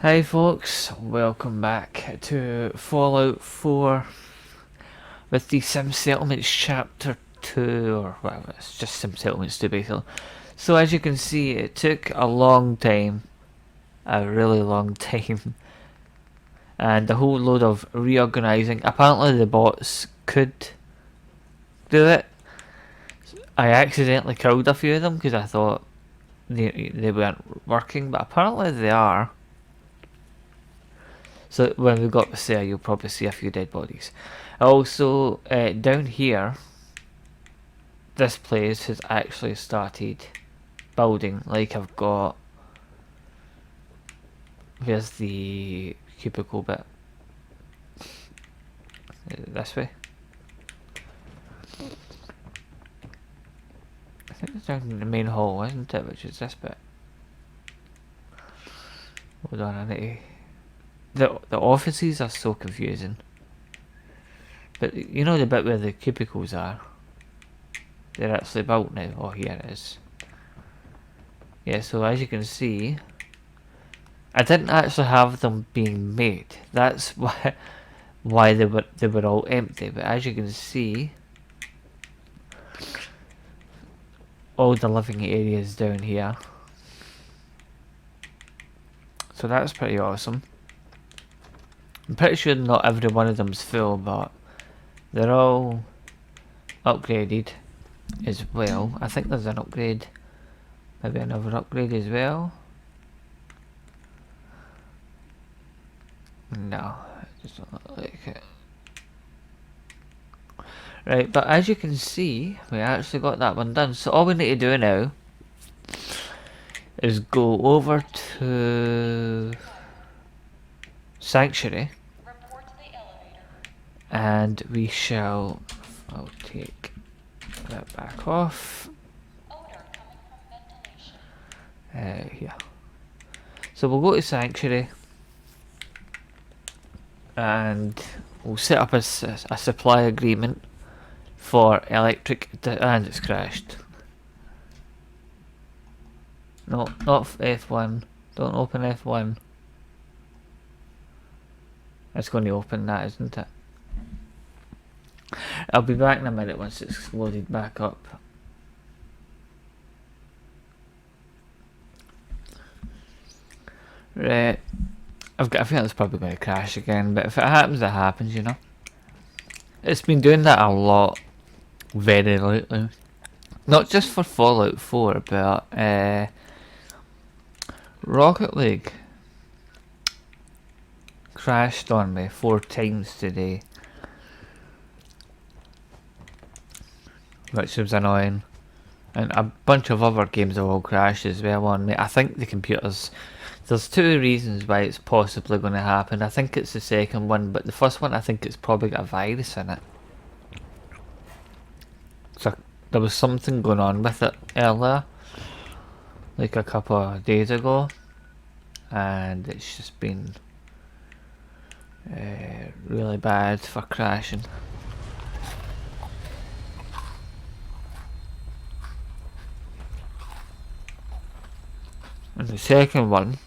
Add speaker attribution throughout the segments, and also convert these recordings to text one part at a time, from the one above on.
Speaker 1: Hi folks, welcome back to Fallout 4 with the Sim Settlements Chapter 2, or well, it's just Sim Settlements 2 basically. So as you can see, it took a long time, a really long time, and a whole load of reorganising. Apparently the bots could do it. I accidentally killed a few of them because I thought they weren't working, but apparently they are. So when we got to there, you'll probably see a few dead bodies. Also, down here, this place has actually started building. Like I've got, where's the cubicle bit? This way. I think it's down in the main hall, isn't it? Which is this bit. Hold on, I need to... The offices are so confusing. But you know the bit where the cubicles are? They're actually built now. Oh, here it is. Yeah, so as you can see, I didn't actually have them being made. That's why they were all empty. But as you can see, all the living areas down here. So that's pretty awesome. I'm pretty sure not every one of them's full, but they're all upgraded as well. I think there's an upgrade, maybe another upgrade as well. No, it doesn't look like it. Right, but as you can see, we actually got that one done. So all we need to do now is go over to Sanctuary, and we shall... I'll take that back off. Here. So we'll go to Sanctuary, and we'll set up a supply agreement for electric... and it's crashed. No, not F1. Don't open F1. It's going to open that, isn't it? I'll be back in a minute once it's loaded back up. Right. I've got a feeling it's probably going to crash again, but if it happens, it happens, you know. It's been doing that a lot very lately. Not just for Fallout 4, but Rocket League crashed on me 4 times today, which was annoying. And a bunch of other games have all crashed as well on me. I think the computers... There's 2 reasons why it's possibly going to happen. I think it's the second one, but the first one I think it's probably got a virus in it. So there was something going on with it earlier, like a couple of days ago, and it's just been really bad for crashing. And the second one,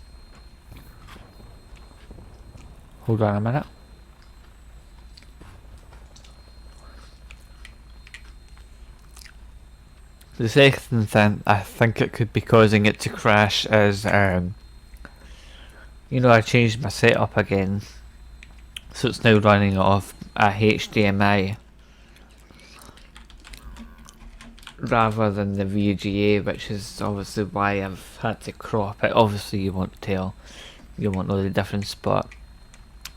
Speaker 1: hold on a minute. The second thing I think it could be causing it to crash is, you know, I changed my setup again, so it's now running off a HDMI rather than the VGA, which is obviously why I've had to crop it. Obviously you won't tell, you won't know the difference, but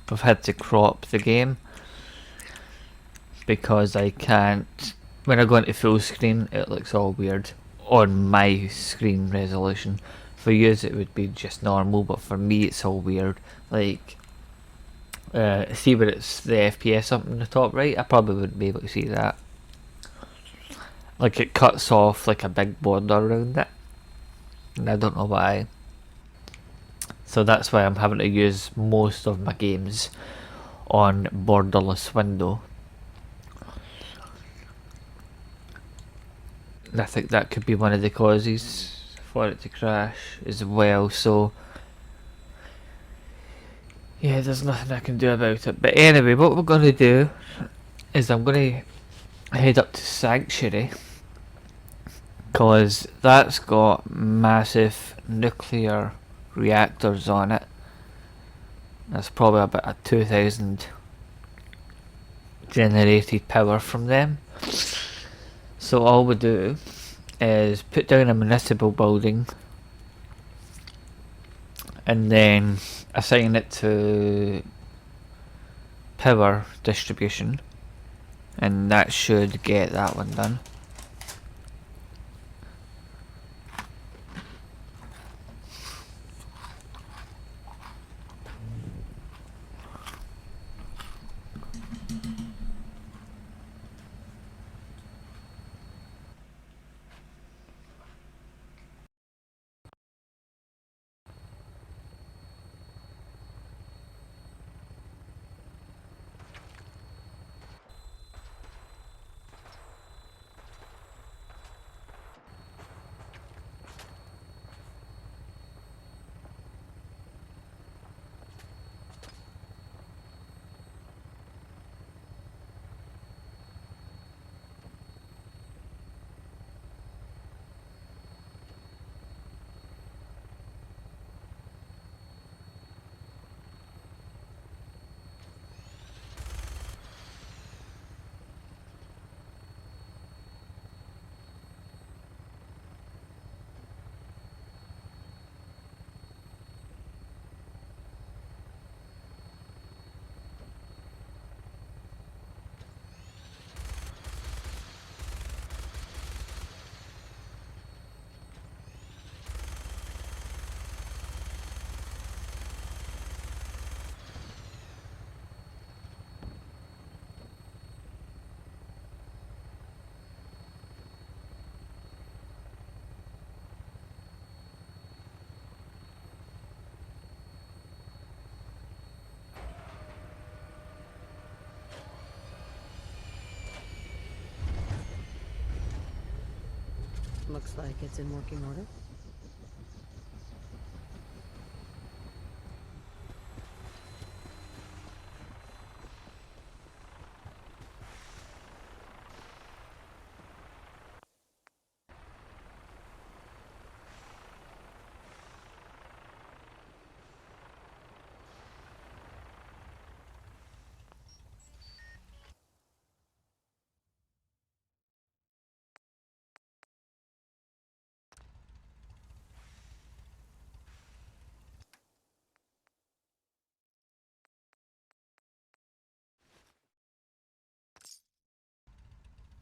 Speaker 1: I've had to crop the game because I can't... When I go into full screen, it looks all weird on my screen resolution. For you, it would be just normal, but for me, it's all weird. Like, see where it's the FPS up in the top right? I probably wouldn't be able to see that. Like, it cuts off like a big border around it, and I don't know why. So that's why I'm having to use most of my games on borderless window. I think that could be one of the causes for it to crash as well. So Yeah, there's nothing I can do about it. But anyway, what we're going to do is I'm going to head up to Sanctuary, because that's got massive nuclear reactors on it. That's probably about a 2000 generated power from them. So all we do is put down a municipal building and then assign it to power distribution, and that should get that one done.
Speaker 2: Looks like it's in working order.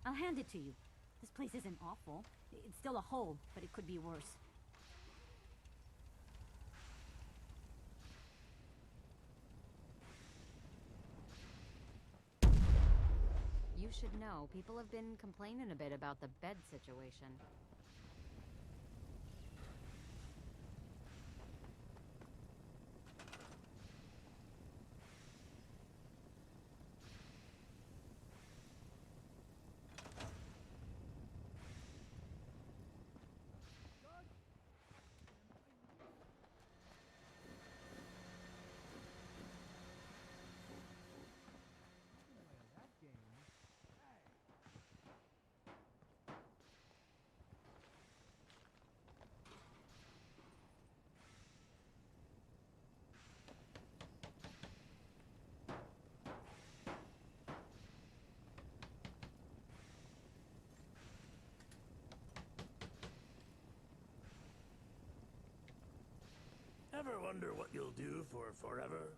Speaker 3: I'll hand it to you. This place isn't awful. It's still a hole, but it could be worse.
Speaker 4: You should know, people have been complaining a bit about the bed situation.
Speaker 5: Ever wonder what you'll do for forever?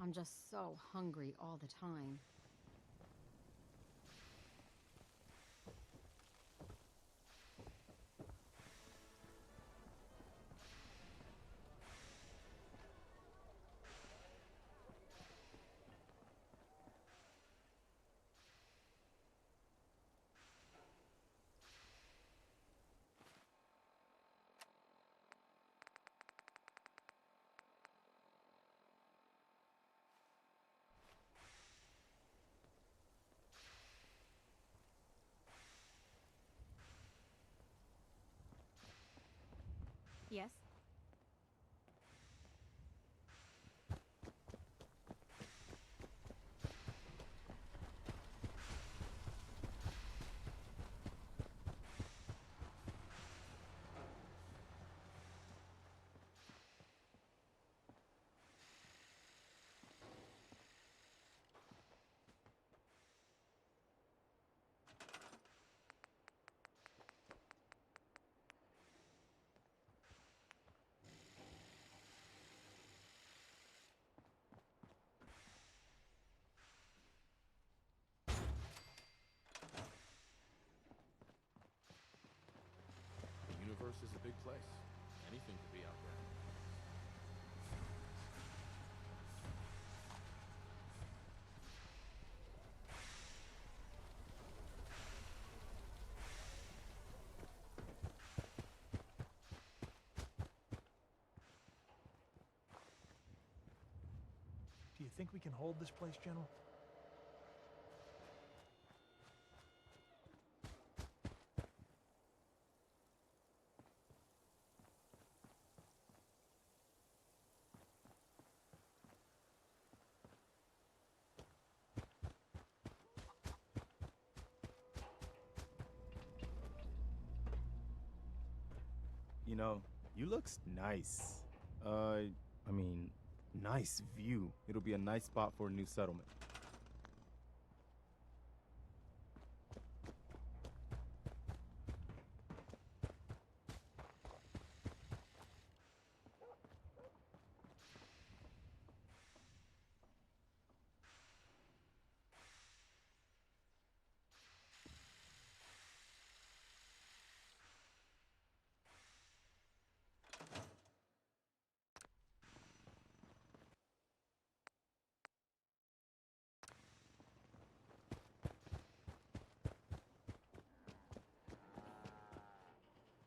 Speaker 4: I'm just so hungry all the time. Yes?
Speaker 6: The universe is a big place. Anything could be out there.
Speaker 7: Do you think we can hold this place, General?
Speaker 8: You know, you looks nice. I mean, nice view. It'll be a nice spot for a new settlement.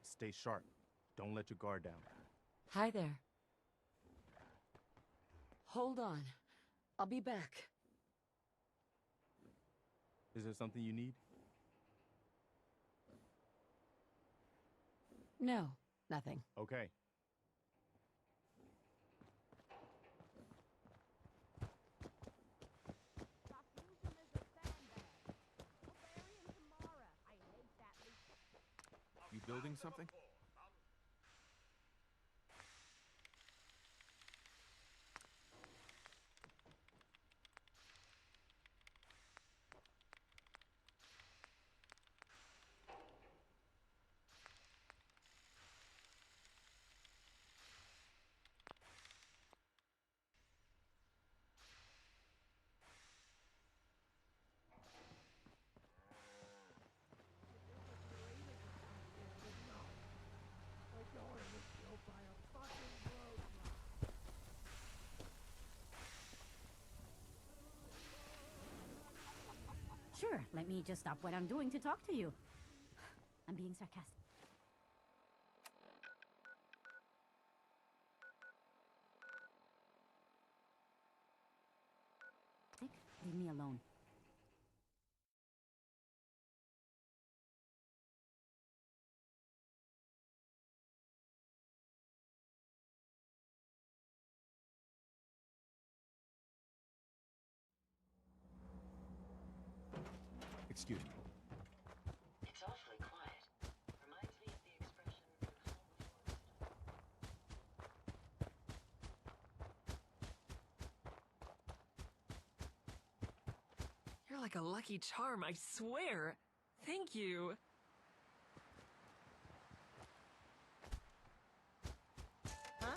Speaker 8: Stay sharp. Don't let your guard down.
Speaker 2: Hi there. Hold on. I'll be back.
Speaker 8: Is there something you need?
Speaker 2: No, nothing.
Speaker 8: Okay.
Speaker 6: You building something?
Speaker 3: Sure, let me just stop what I'm doing to talk to you. I'm being sarcastic. Leave me alone.
Speaker 8: Excuse me.
Speaker 9: It's awfully quiet. Reminds me of the expression "calm before the storm."
Speaker 10: You're like a lucky charm, I swear. Thank you.
Speaker 2: Huh?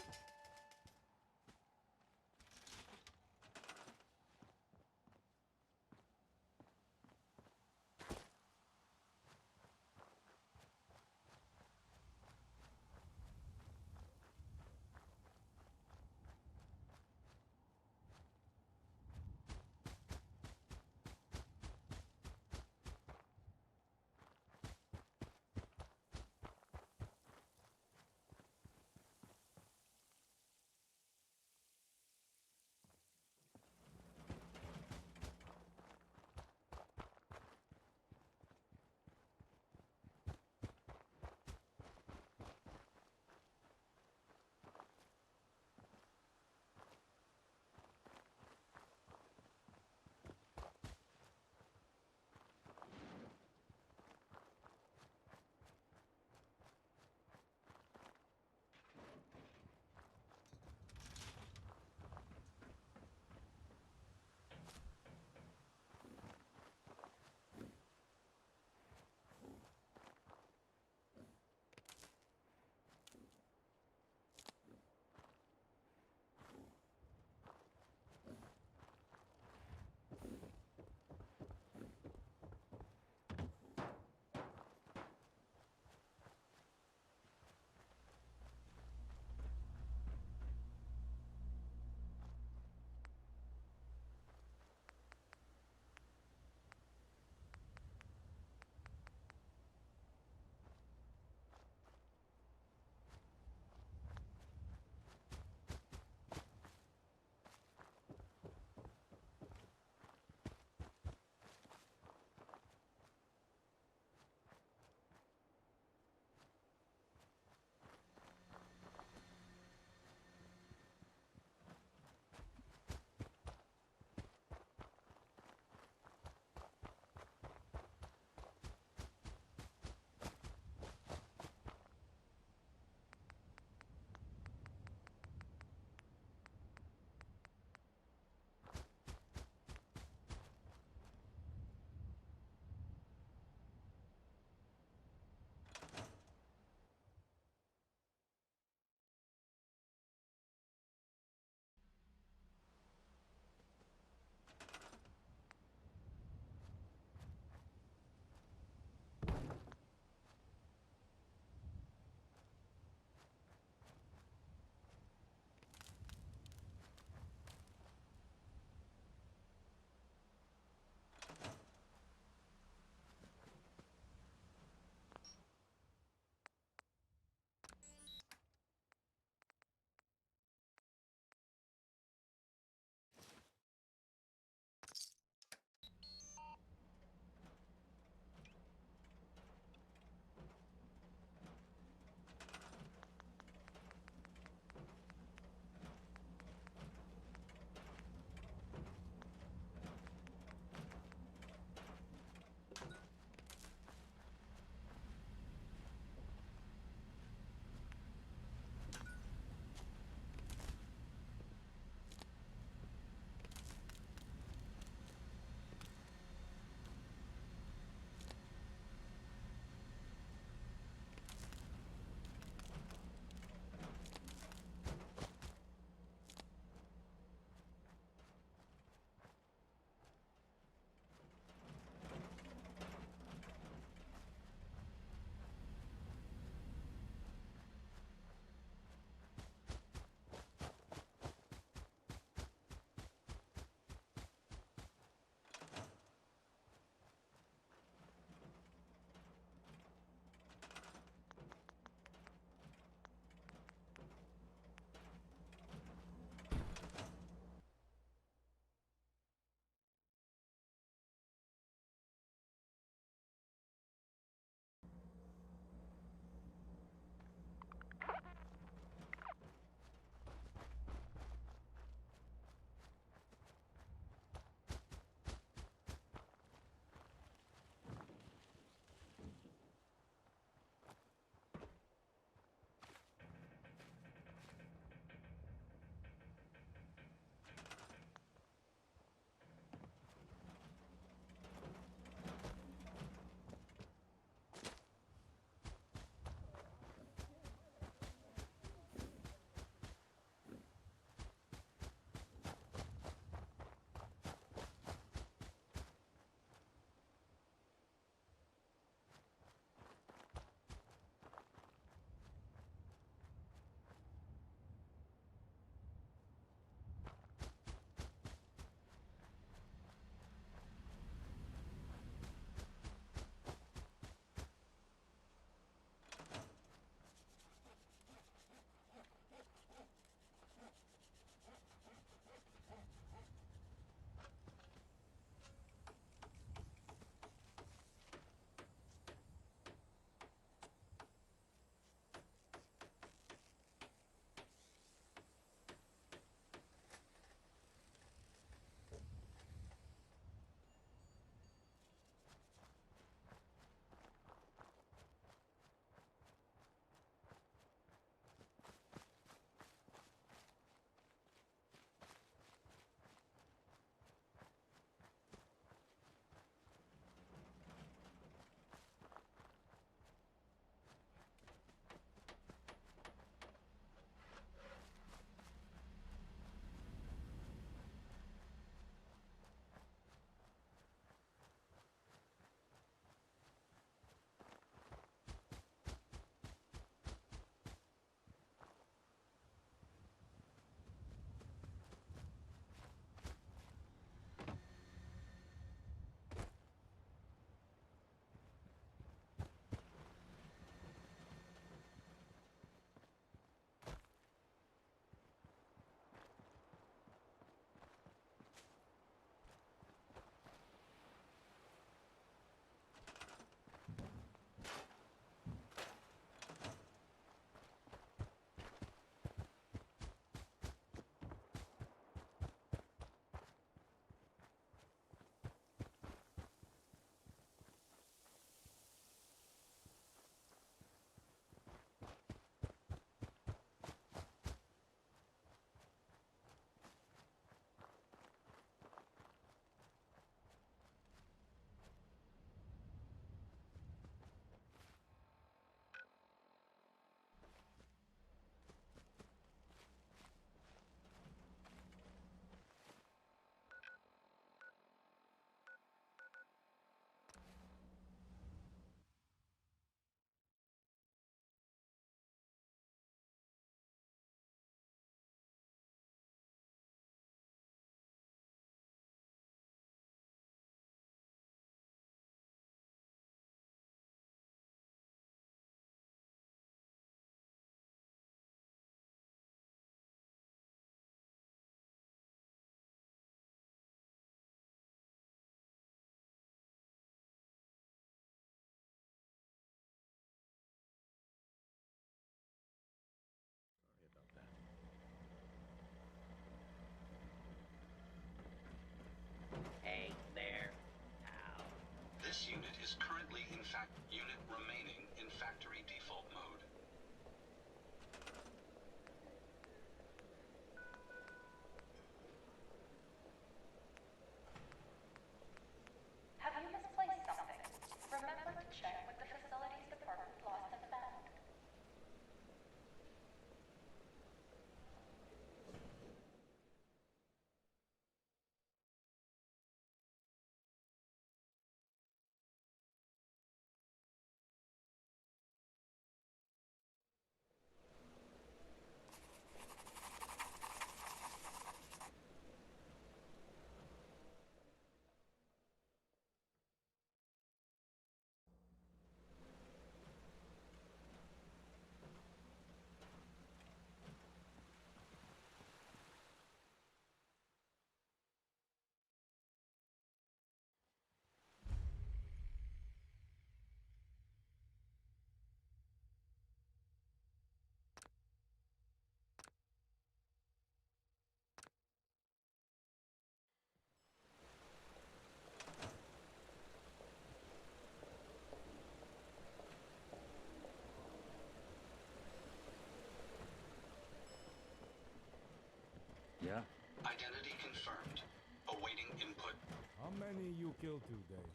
Speaker 11: many you killed today,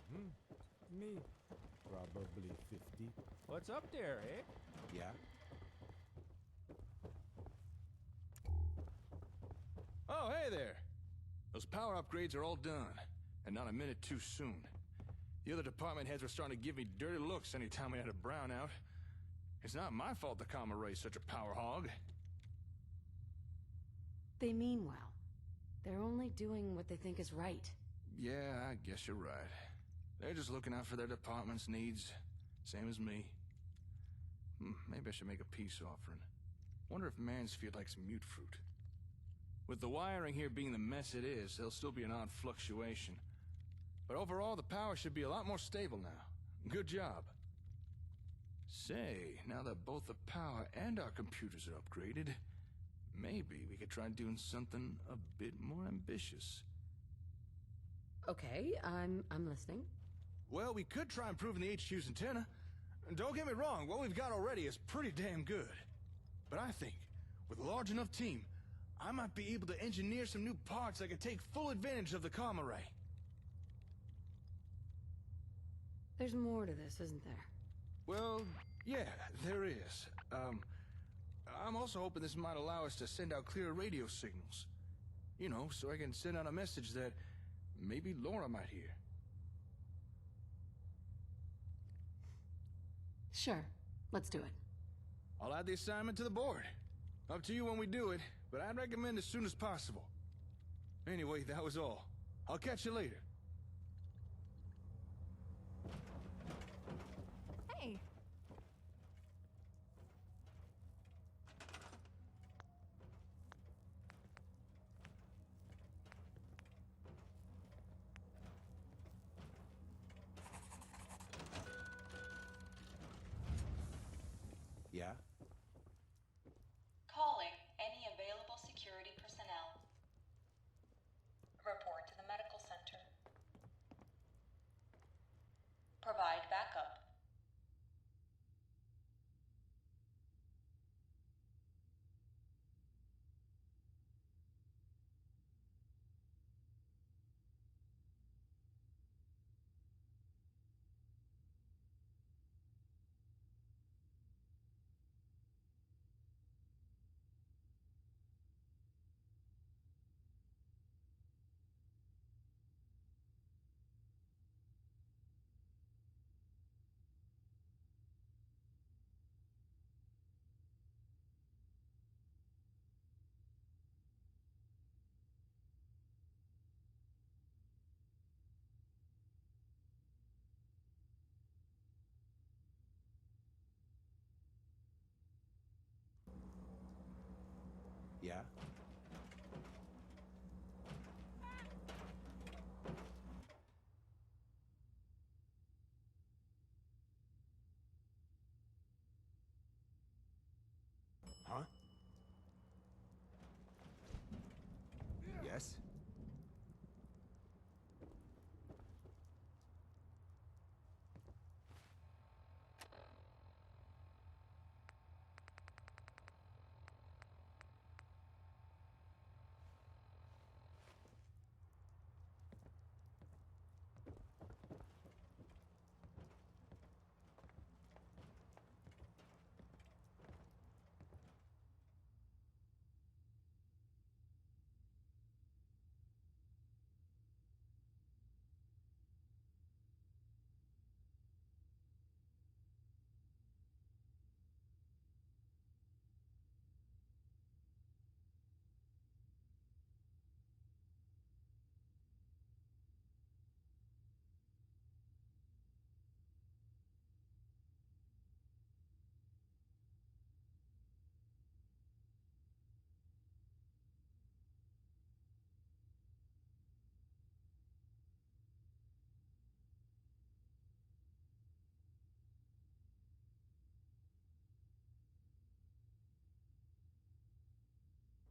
Speaker 11: Me? Probably 50. What's up there, eh?
Speaker 8: Yeah?
Speaker 6: Oh, hey there! Those power upgrades are all done, and not a minute too soon. The other department heads were starting to give me dirty looks anytime we had a brownout. It's not my fault the Kama Ray's such a power hog.
Speaker 2: They mean well. They're only doing what they think is right.
Speaker 6: Yeah, I guess you're right. They're just looking out for their department's needs, same as me. Maybe I should make a peace offering. Wonder if Mansfield likes mute fruit. With the wiring here being the mess it is, there'll still be an odd fluctuation. But overall, the power should be a lot more stable now. Good job. Say, now that both the power and our computers are upgraded, maybe we could try doing something a bit more ambitious.
Speaker 2: Okay, I'm listening.
Speaker 6: Well, we could try improving the HQ's antenna. Don't get me wrong, what we've got already is pretty damn good. But I think, with a large enough team, I might be able to engineer some new parts that could take full advantage of the Kama Ray.
Speaker 2: There's more to this, isn't there?
Speaker 6: Well, yeah, there is. I'm also hoping this might allow us to send out clear radio signals. You know, so I can send out a message that maybe Laura might hear.
Speaker 2: Sure, let's do it.
Speaker 6: I'll add the assignment to the board. Up to you when we do it, but I'd recommend as soon as possible. Anyway, that was all. I'll catch you later.
Speaker 4: Hey.
Speaker 8: Yeah?
Speaker 9: Calling any available security personnel. Report to the medical center. Provide backup.
Speaker 8: Yeah? Huh? Yes?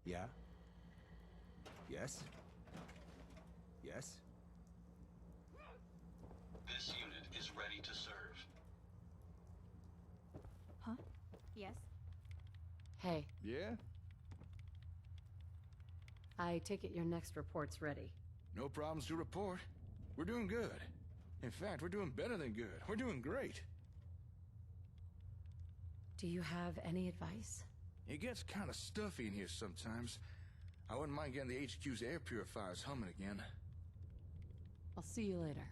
Speaker 8: Yeah? Yes? Yes?
Speaker 9: This unit is ready to serve.
Speaker 4: Huh? Yes?
Speaker 2: Hey,
Speaker 6: Yeah?
Speaker 2: I take it your next report's ready.
Speaker 6: No problems to report. We're doing good. In fact, we're doing better than good. We're doing great.
Speaker 2: Do you have any advice?
Speaker 6: It gets kind of stuffy in here sometimes. I wouldn't mind getting the HQ's air purifiers humming again.
Speaker 2: I'll see you later.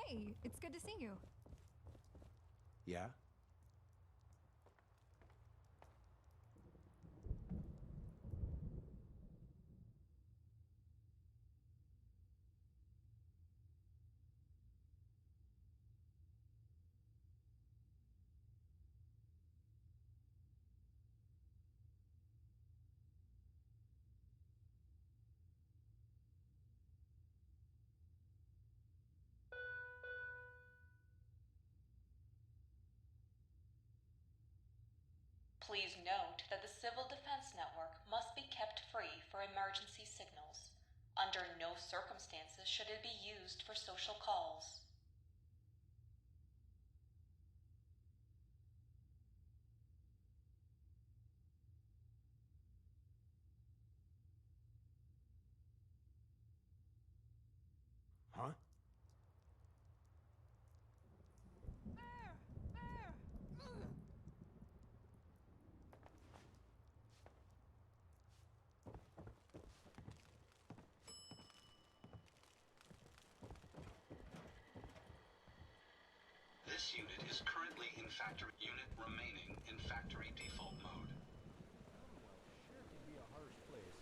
Speaker 12: Hey, it's good to see you.
Speaker 8: Yeah?
Speaker 13: Please note that the Civil Defense Network must be kept free for emergency signals. Under no circumstances should it be used for social calls.
Speaker 5: Huh?
Speaker 14: This unit is currently in factory. Unit remaining in factory default mode.
Speaker 11: Sure can be a harsh place.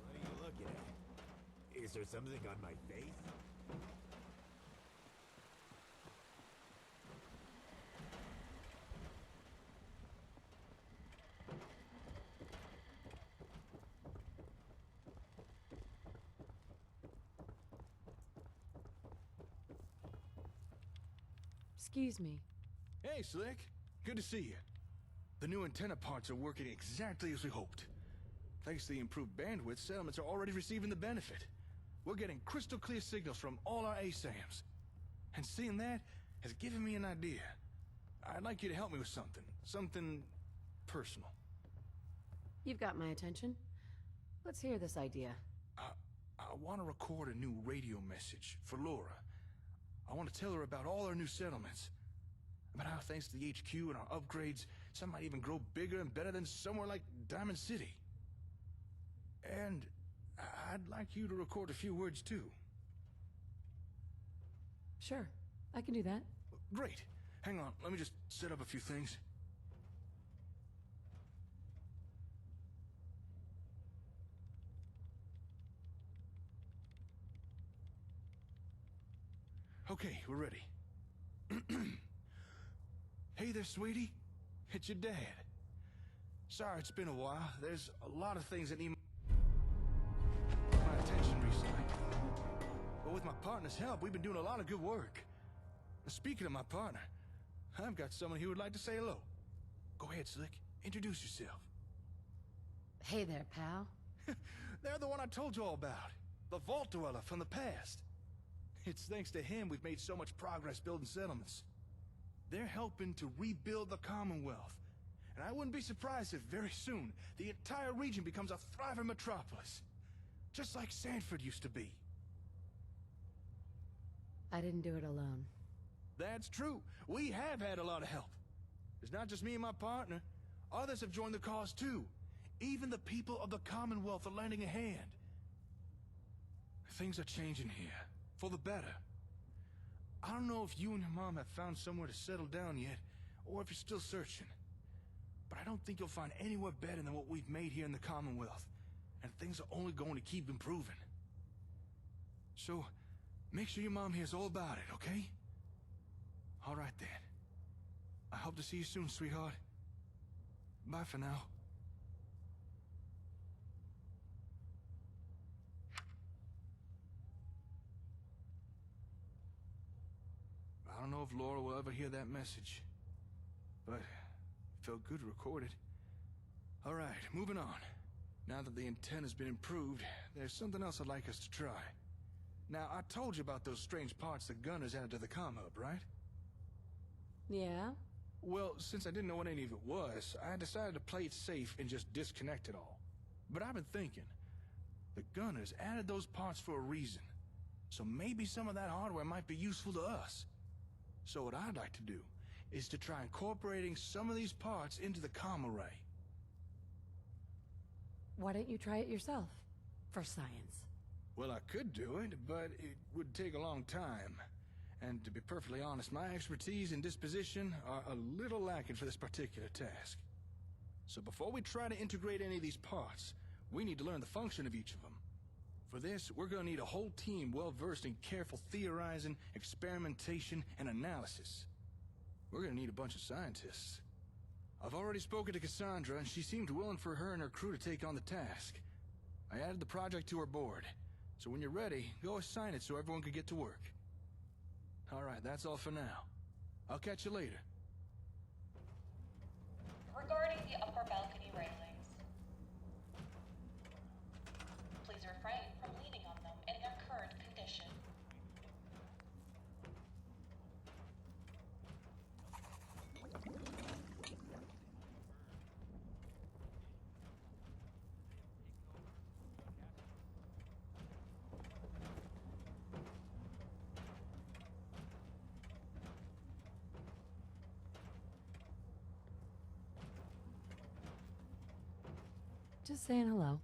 Speaker 5: What are you looking at? Is there something on my face?
Speaker 2: Excuse me.
Speaker 6: Hey, Slick. Good to see you. The new antenna parts are working exactly as we hoped. Thanks to the improved bandwidth, settlements are already receiving the benefit. We're getting crystal clear signals from all our ASAMs. And seeing that has given me an idea. I'd like you to help me with something. Something personal.
Speaker 2: You've got my attention. Let's hear this idea.
Speaker 6: I want to record a new radio message for Laura. I want to tell her about all our new settlements. About how thanks to the HQ and our upgrades, some might even grow bigger and better than somewhere like Diamond City. And I'd like you to record a few words too.
Speaker 2: Sure, I can do that.
Speaker 6: Great. Hang on, let me just set up a few things. Okay, we're ready. Hey there, sweetie. It's your dad. Sorry it's been a while. There's a lot of things that need my attention recently. But with my partner's help, we've been doing a lot of good work. Speaking of my partner, I've got someone who would like to say hello. Go ahead, Slick. Introduce yourself.
Speaker 2: Hey there, pal.
Speaker 6: They're the one I told you all about. The Vault Dweller from the past. It's thanks to him we've made so much progress building settlements. They're helping to rebuild the Commonwealth. And I wouldn't be surprised if very soon the entire region becomes a thriving metropolis. Just like Sanford used to be.
Speaker 2: I didn't do it alone.
Speaker 6: That's true. We have had a lot of help. It's not just me and my partner. Others have joined the cause too. Even the people of the Commonwealth are lending a hand. Things are changing here. For the better. I don't know if you and your mom have found somewhere to settle down yet, or if you're still searching. But I don't think you'll find anywhere better than what we've made here in the Commonwealth. And things are only going to keep improving. So, make sure your mom hears all about it, okay? All right then. I hope to see you soon, sweetheart. Bye for now. I don't know if Laura will ever hear that message, but it felt good to record it. All right, moving on. Now that the intent has been improved, there's something else I'd like us to try. Now, I told you about those strange parts the gunners added to the comm hub, right?
Speaker 2: Yeah?
Speaker 6: Well, since I didn't know what any of it was, I decided to play it safe and just disconnect it all. But I've been thinking, the gunners added those parts for a reason. So maybe some of that hardware might be useful to us. So what I'd like to do is to try incorporating some of these parts into the comm array.
Speaker 2: Why don't you try it yourself? For science.
Speaker 6: Well, I could do it, but it would take a long time. And to be perfectly honest, my expertise and disposition are a little lacking for this particular task. So before we try to integrate any of these parts, we need to learn the function of each of them. For this, we're gonna need a whole team well-versed in careful theorizing, experimentation, and analysis. We're gonna need a bunch of scientists. I've already spoken to Cassandra, and she seemed willing for her and her crew to take on the task. I added the project to her board, so when you're ready, go assign it so everyone can get to work. All right, that's all for now. I'll catch you later.
Speaker 13: Regarding the upper balcony railings, please refrain from leaning on them in their current condition.
Speaker 2: Just saying hello.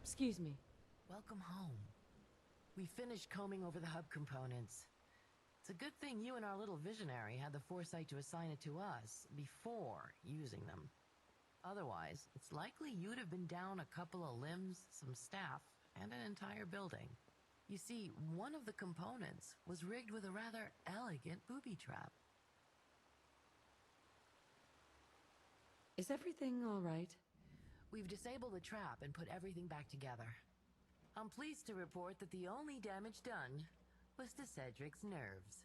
Speaker 2: Excuse me.
Speaker 9: Welcome home. We finished combing over the hub components. It's a good thing you and our little visionary had the foresight to assign it to us before using them. Otherwise, it's likely you'd have been down a couple of limbs, some staff, and an entire building. You see, one of the components was rigged with a rather elegant booby trap.
Speaker 2: Is everything all right?
Speaker 9: We've disabled the trap and put everything back together. I'm pleased to report that the only damage done was to Cedric's nerves.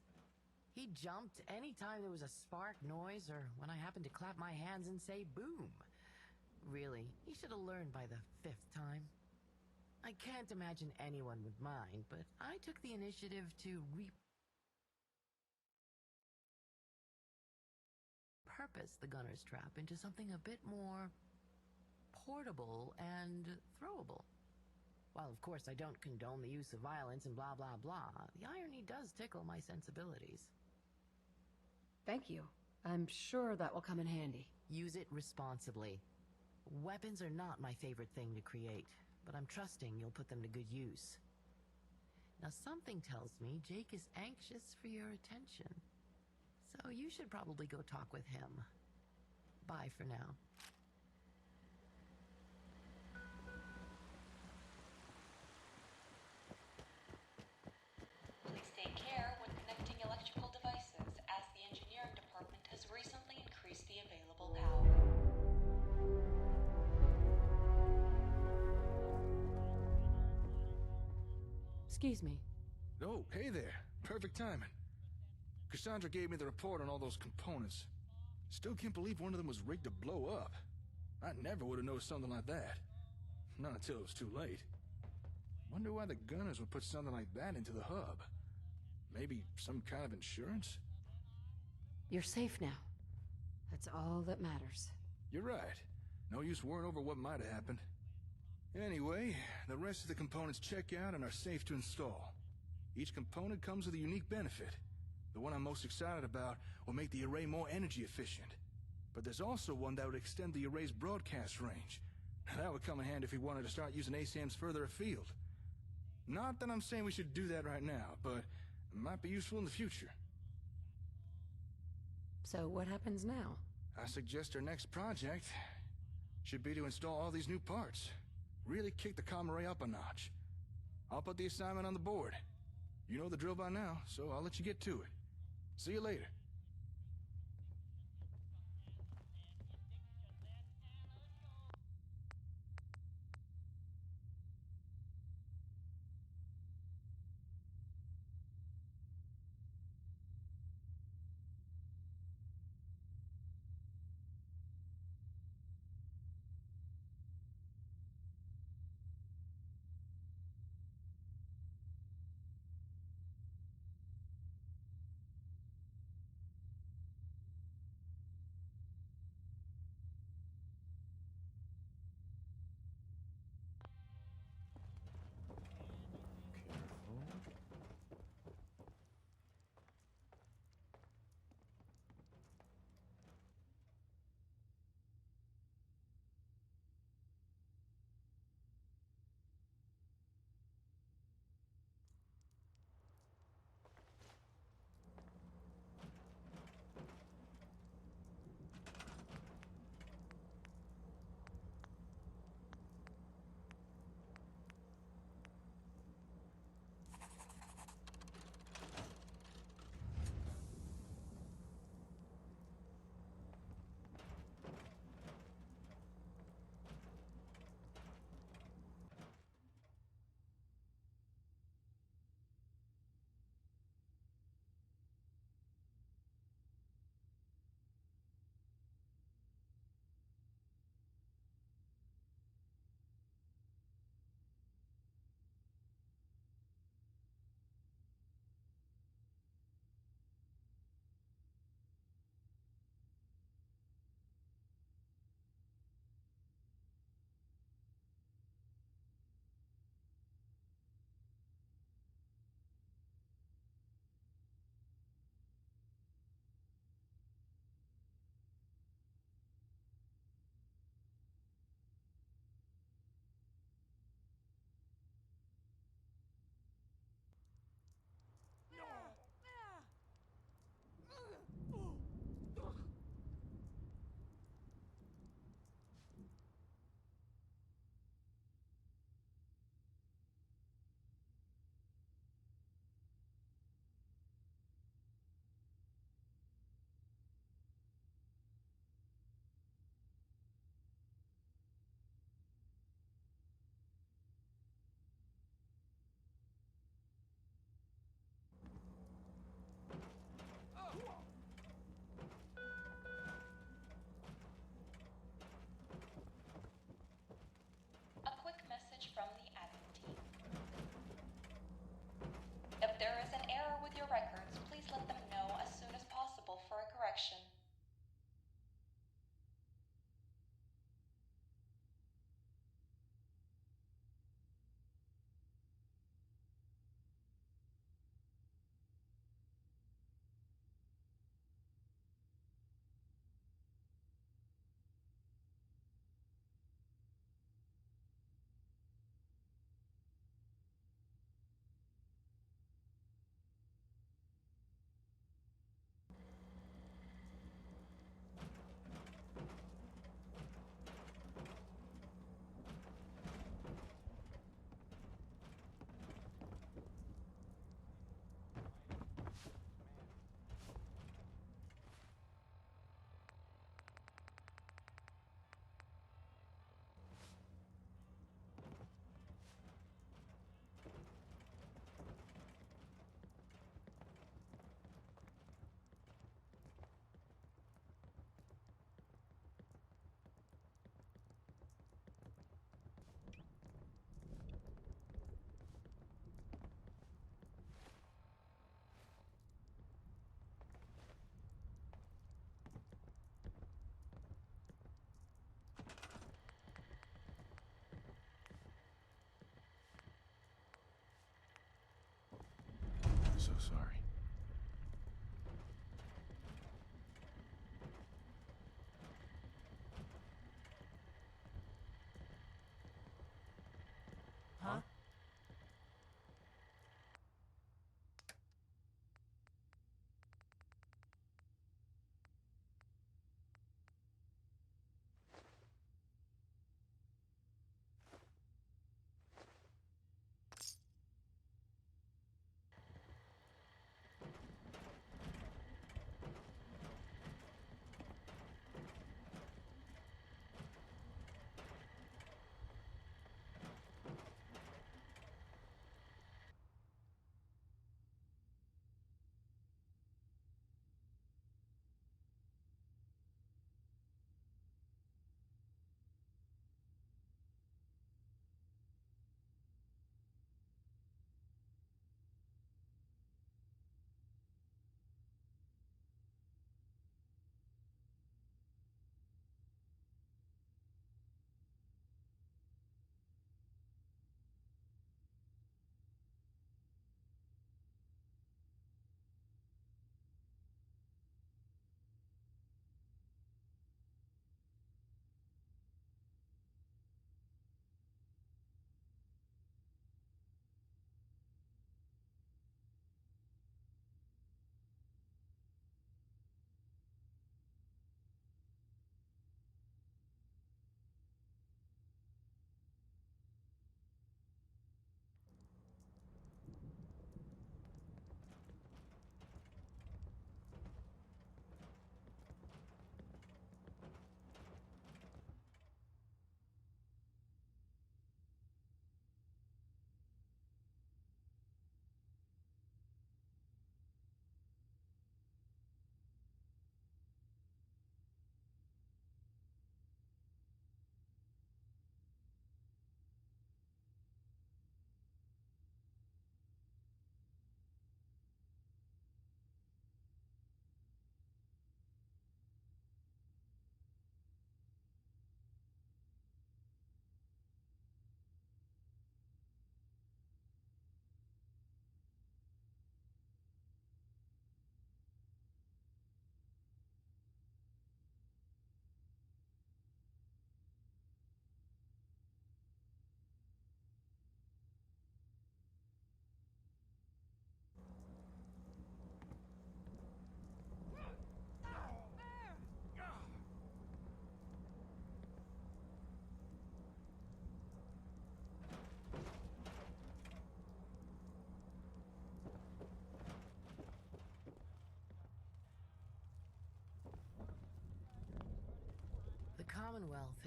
Speaker 9: He jumped any time there was a spark noise or when I happened to clap my hands and say boom. Really, he should have learned by the 5th time. I can't imagine anyone would mind, but I took the initiative to repurpose the gunner's trap into something a bit more portable and throwable. While of course I don't condone the use of violence and blah blah blah, the irony does tickle my sensibilities.
Speaker 2: Thank you. I'm sure that will come in handy.
Speaker 9: Use it responsibly. Weapons are not my favorite thing to create, but I'm trusting you'll put them to good use. Now something tells me Jake is anxious for your attention, so you should probably go talk with him. Bye for now.
Speaker 13: Please take care when connecting electrical devices, as the engineering department has recently increased the available power.
Speaker 2: Excuse me.
Speaker 6: Oh, hey there. Perfect timing. Cassandra gave me the report on all those components. Still can't believe one of them was rigged to blow up. I never would have noticed something like that. Not until it was too late. Wonder why the gunners would put something like that into the hub. Maybe some kind of insurance?
Speaker 2: You're safe now. That's all that matters.
Speaker 6: You're right. No use worrying over what might have happened. Anyway, the rest of the components check out and are safe to install. Each component comes with a unique benefit. The one I'm most excited about will make the array more energy efficient. But there's also one that would extend the array's broadcast range. That would come in handy if we wanted to start using ASAMs further afield. Not that I'm saying we should do that right now, but it might be useful in the future.
Speaker 2: So what happens now?
Speaker 6: I suggest our next project should be to install all these new parts. Really kick the comm array up a notch. I'll put the assignment on the board. You know the drill by now, so I'll let you get to it. See you later.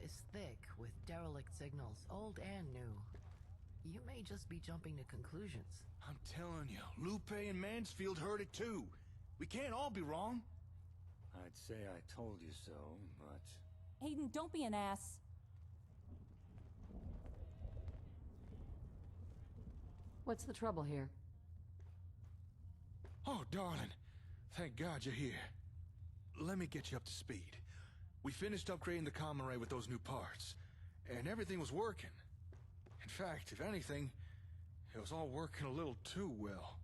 Speaker 9: is thick with derelict signals, old and new. You may just be jumping to conclusions.
Speaker 6: I'm telling you, Lupe and Mansfield heard it too. We can't all be wrong.
Speaker 11: I'd say I told you so, but...
Speaker 15: Hayden, don't be an ass.
Speaker 2: What's the trouble here?
Speaker 6: Oh, darling. Thank God you're here. Let me get you up to speed. We finished upgrading the comm array with those new parts, and everything was working. In fact, if anything, it was all working a little too well.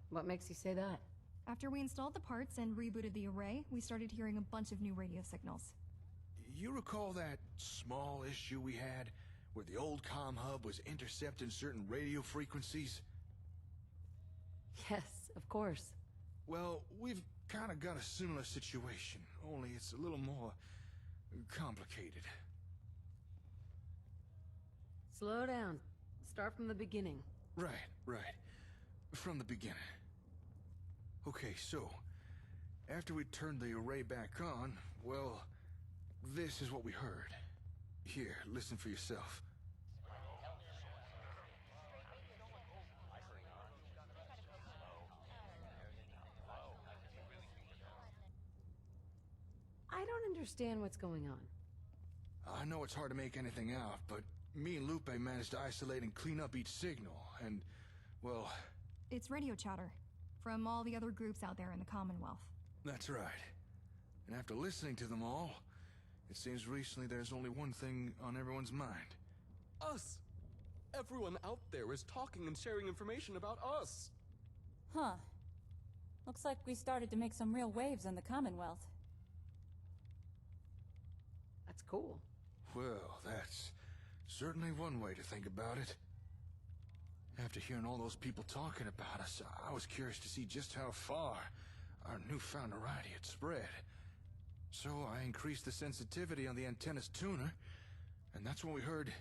Speaker 2: What makes you say that?
Speaker 12: After we installed the parts and rebooted the array, we started hearing a bunch of new radio signals.
Speaker 6: You recall that small issue we had, where the old comm hub was intercepting certain radio frequencies?
Speaker 2: Yes, of course.
Speaker 6: Well, we've kind of got a similar situation, only it's a little more complicated.
Speaker 2: Slow down. Start from the beginning.
Speaker 6: Right. From the beginning. Okay, so, after we turned the array back on, well, this is what we heard. Here, listen for yourself.
Speaker 2: I don't understand what's going on.
Speaker 6: I know it's hard to make anything out, but me and Lupe managed to isolate and clean up each signal, and, well...
Speaker 12: It's radio chatter from all the other groups out there in the Commonwealth.
Speaker 6: That's right. And after listening to them all, it seems recently there's only one thing on everyone's mind.
Speaker 16: Us! Everyone out there is talking and sharing information about us!
Speaker 15: Huh. Looks like we started to make some real waves in the Commonwealth.
Speaker 2: That's cool.
Speaker 6: Well, that's certainly one way to think about it. After hearing all those people talking about us, I was curious to see just how far our newfound notoriety had spread. So I increased the sensitivity on the antenna's tuner, and that's when we heard...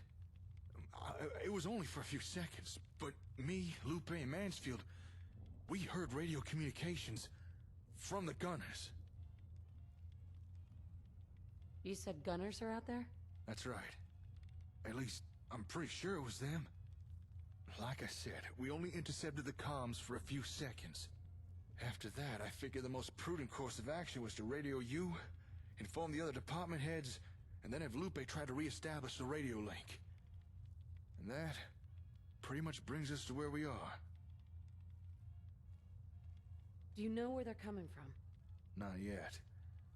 Speaker 6: it was only for a few seconds, but me, Lupe, and Mansfield, we heard radio communications from the gunners.
Speaker 2: You said gunners are out there?
Speaker 6: That's right. At least, I'm pretty sure it was them. Like I said, we only intercepted the comms for a few seconds. After that, I figured the most prudent course of action was to radio you, inform the other department heads, and then have Lupe try to re-establish the radio link. And that pretty much brings us to where we are.
Speaker 2: Do you know where they're coming from?
Speaker 6: Not yet.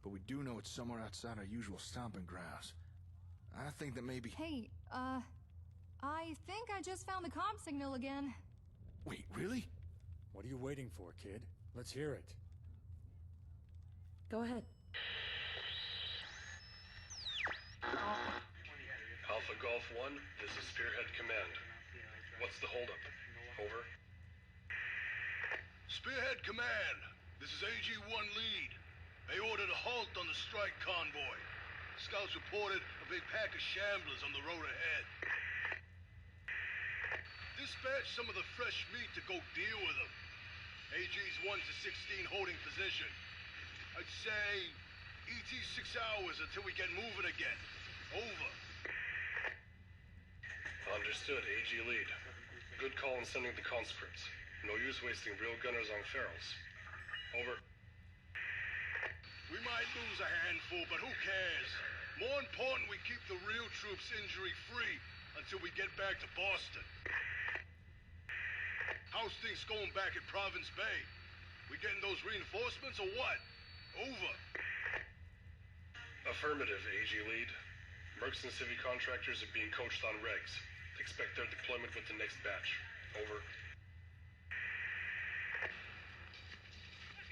Speaker 6: But we do know it's somewhere outside our usual stomping grounds. I think that maybe...
Speaker 12: Hey, I think I just found the comm signal again.
Speaker 6: Wait, really?
Speaker 11: What are you waiting for, kid? Let's hear it.
Speaker 2: Go ahead.
Speaker 17: Alpha Golf 1, this is Spearhead Command. What's the holdup? Over.
Speaker 18: Spearhead Command, this is AG-1 Lead. They ordered a halt on the strike convoy. Scouts reported a big pack of shamblers on the road ahead. Dispatch some of the fresh meat to go deal with them. AG's 1 to 16 holding position. I'd say ET 6 hours until we get moving again. Over.
Speaker 17: Understood, AG Lead. Good call in sending the conscripts. No use wasting real gunners on ferals. Over.
Speaker 18: We might lose a handful, but who cares? More important, we keep the real troops injury-free until we get back to Boston. How's things going back at Province Bay? We getting those reinforcements or what? Over.
Speaker 17: Affirmative, AG Lead. Mercs and Civi contractors are being coached on regs. Expect their deployment with the next batch. Over.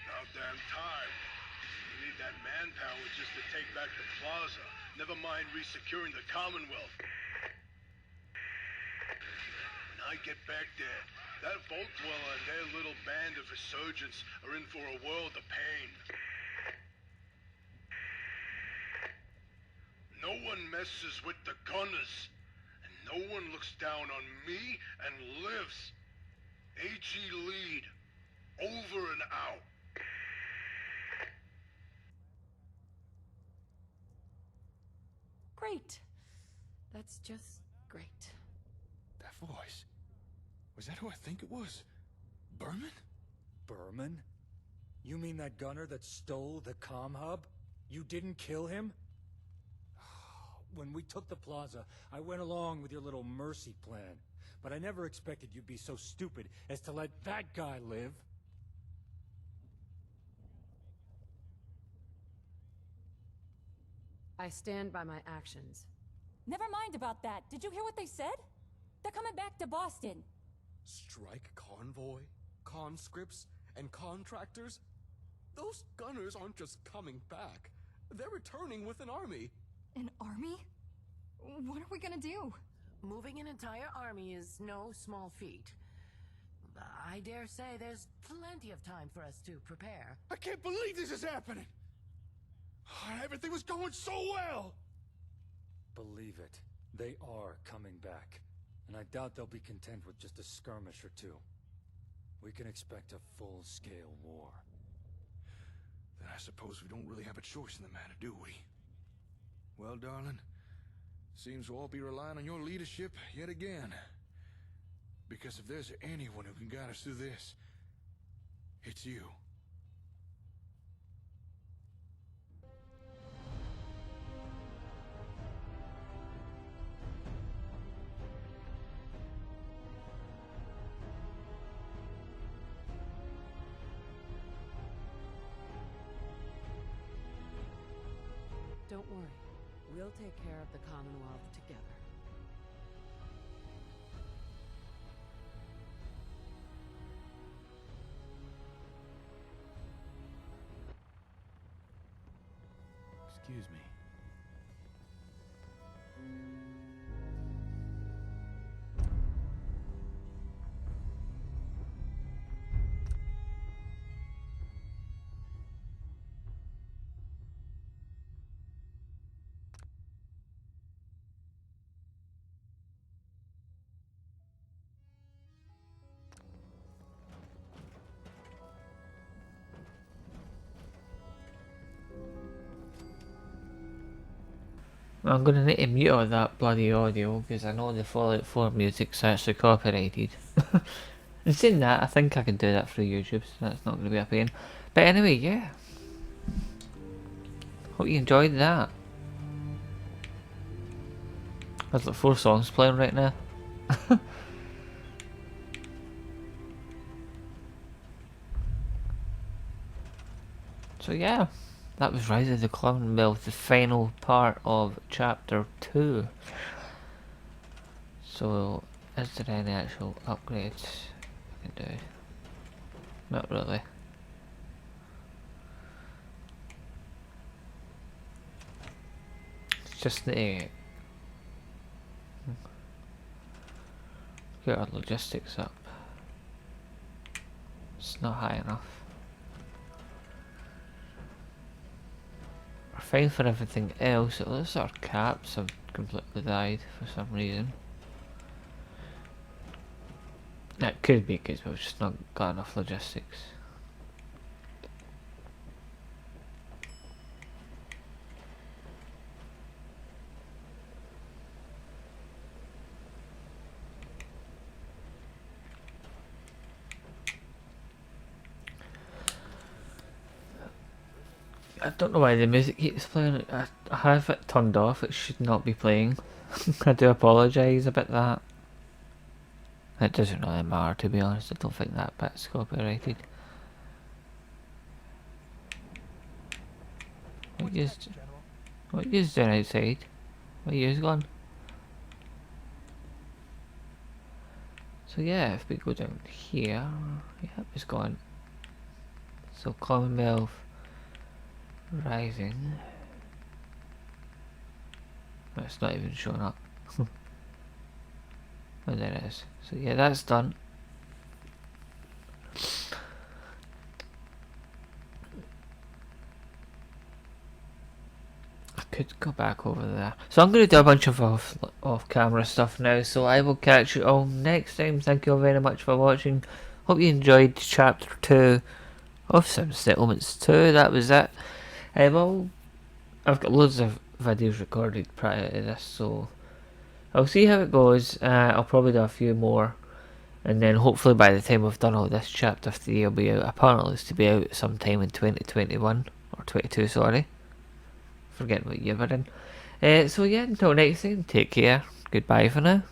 Speaker 18: About damn time. We need that manpower just to take back the plaza. Never mind resecuring the Commonwealth. When I get back there, that Vault Dweller and their little band of insurgents are in for a world of pain. No one messes with the gunners, and no one looks down on me and lives. AG Lead, over and out.
Speaker 9: Great. That's just great.
Speaker 6: That voice. Was that who I think it was? Berman?
Speaker 11: Berman? You mean that gunner that stole the comm hub? You didn't kill him? When we took the plaza, I went along with your little mercy plan. But I never expected you'd be so stupid as to let that guy live.
Speaker 2: I stand by my actions.
Speaker 15: Never mind about that. Did you hear what they said? They're coming back to Boston.
Speaker 16: Strike convoy, conscripts, and contractors? Those gunners aren't just coming back. They're returning with an army.
Speaker 12: An army? What are we gonna do?
Speaker 9: Moving an entire army is no small feat. I dare say there's plenty of time for us to prepare.
Speaker 6: I can't believe this is happening! Everything was going so well!
Speaker 11: Believe it. They are coming back. And I doubt they'll be content with just a skirmish or two. We can expect a full-scale war.
Speaker 6: Then I suppose we don't really have a choice in the matter, do we? Well, darling, seems we'll all be relying on your leadership yet again. Because if there's anyone who can guide us through this, it's you.
Speaker 2: Don't worry. We'll take care of the Commonwealth together.
Speaker 11: Excuse me.
Speaker 1: I'm gonna need to mute all that bloody audio because I know the Fallout 4 music's actually copyrighted. And saying that, I think I can do that through YouTube, so that's not gonna be a pain. But anyway, yeah. Hope you enjoyed that. There's like 4 songs playing right now. So yeah. That was Rise of the Commonwealth, the final part of Chapter 2. So, is there any actual upgrades I can do? Not really. It's just the... get our logistics up. It's not high enough. We're fine for everything else. It looks like our caps have completely died for some reason. That could be because we've just not got enough logistics. I don't know why the music keeps playing. I have it turned off. It should not be playing. I do apologise about that. It doesn't really matter, to be honest. I don't think that bit's copyrighted. What you doing outside? Where you gone? So yeah, if we go down here, yep, it's gone. So Commonwealth Rising. It's not even showing up. Oh, there it is. So yeah, that's done. I could go back over there. So I'm going to do a bunch of off camera stuff now. So I will catch you all next time. Thank you all very much for watching. Hope you enjoyed chapter 2 of Sim Settlements 2. That was it. I've got loads of videos recorded prior to this, so I'll see how it goes. I'll probably do a few more, and then hopefully by the time we've done all this, chapter 3 will be out. Apparently it's to be out sometime in 2021, or 22, sorry. Forgetting what year we're in. So yeah, until next time, take care. Goodbye for now.